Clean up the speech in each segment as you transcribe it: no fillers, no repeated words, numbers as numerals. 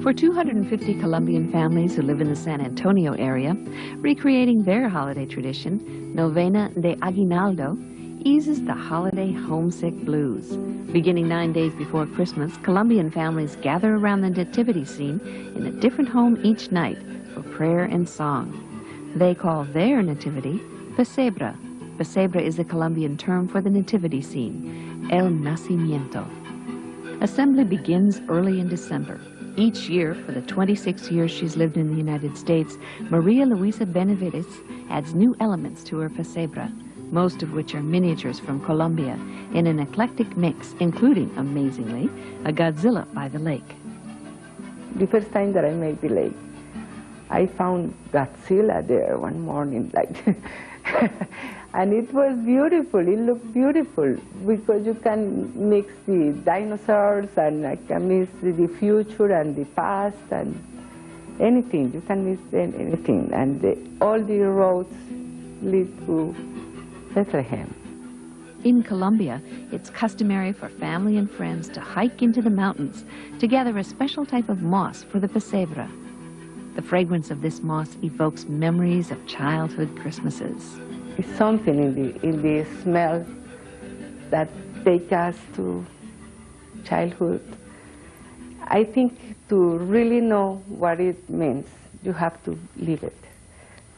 For 250 Colombian families who live in the San Antonio area, recreating their holiday tradition, Novena de Aguinaldo eases the holiday homesick blues. Beginning 9 days before Christmas, Colombian families gather around the nativity scene in a different home each night for prayer and song. They call their nativity Pesebre. Pesebre is the Colombian term for the nativity scene, el nacimiento. Assembly begins early in December. Each year, for the 26 years she's lived in the United States, Maria Luisa Benavides adds new elements to her Pesebre, most of which are miniatures from Colombia, in an eclectic mix, including, amazingly, a Godzilla by the lake. The first time that I made the lake, I found Godzilla there one morning, and it was beautiful. It looked beautiful because you can mix the dinosaurs and I can mix the future and the past and anything. You can mix anything, and all the roads lead to Bethlehem. In Colombia, it's customary for family and friends to hike into the mountains to gather a special type of moss for the Pesebre. The fragrance of this moss evokes memories of childhood Christmases. It's something in the smell that takes us to childhood. I think to really know what it means, you have to live it,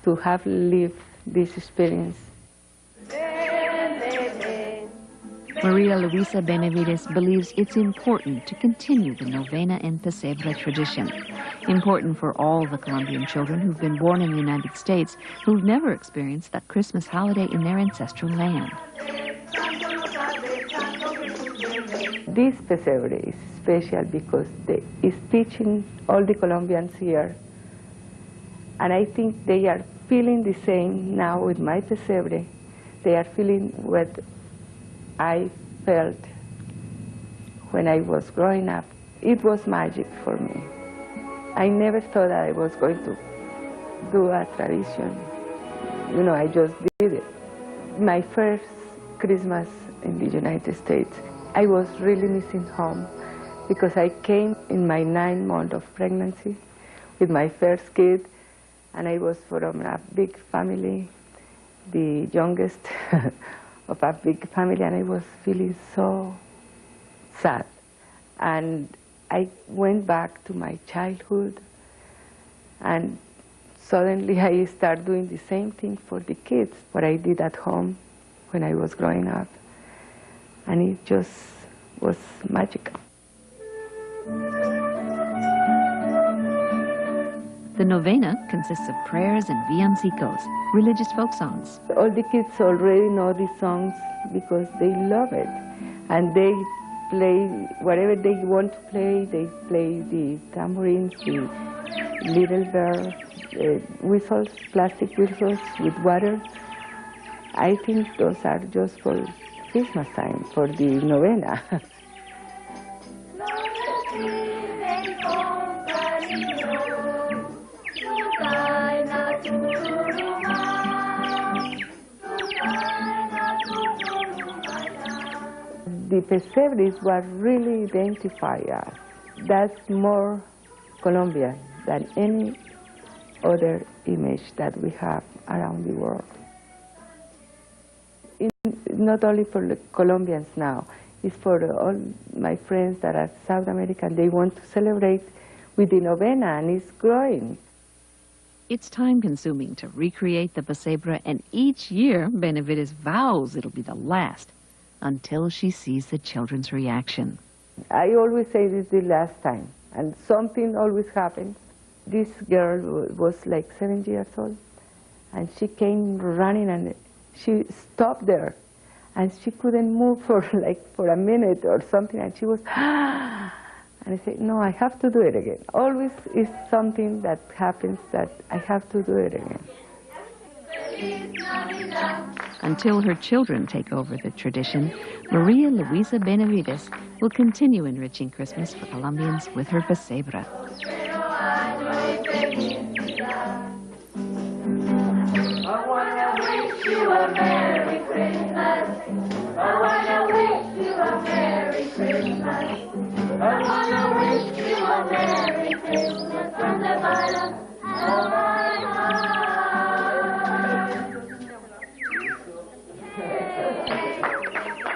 to have lived this experience. Maria Luisa Benavides believes it's important to continue the Novena and Pesebre tradition. Important for all the Colombian children who've been born in the United States who've never experienced that Christmas holiday in their ancestral land. This Pesebre is special because it's teaching all the Colombians here. And I think they are feeling the same now with my Pesebre. They are feeling what I felt when I was growing up. It was magic for me. I never thought I was going to do a tradition. You know, I just did it. My first Christmas in the United States, I was really missing home because I came in my 9th month of pregnancy with my first kid, and I was from a big family, the youngest of a big family, and I was feeling so sad. And I went back to my childhood, and suddenly I started doing the same thing for the kids, what I did at home when I was growing up. And it just was magical. The novena consists of prayers and villancicos, religious folk songs. All the kids already know these songs because they love it. And they play whatever they want to play. They play the tambourines, the little bear whistles, plastic whistles with water. I think those are just for Christmas time, for the novena. The Pesebre is what really identifies us. That's more Colombian than any other image that we have around the world. Not only for the Colombians now, it's for all my friends that are South American. They want to celebrate with the novena, and it's growing. It's time-consuming to recreate the Pesebre, and each year Benavides vows it'll be the last until she sees the children's reaction. I always say this is the last time, and something always happens. This girl was like 7 years old, and she came running, and she stopped there, and she couldn't move for a minute or something, and she was, and I said, no, I have to do it again. Always is something that happens that I have to do it again. Until her children take over the tradition, Maria Luisa Benavides will continue enriching Christmas for Colombians with her Pesebre. I wanna wish you a Merry Christmas. I wanna wish you a Merry Christmas. I wanna wish you a Merry Christmas. way.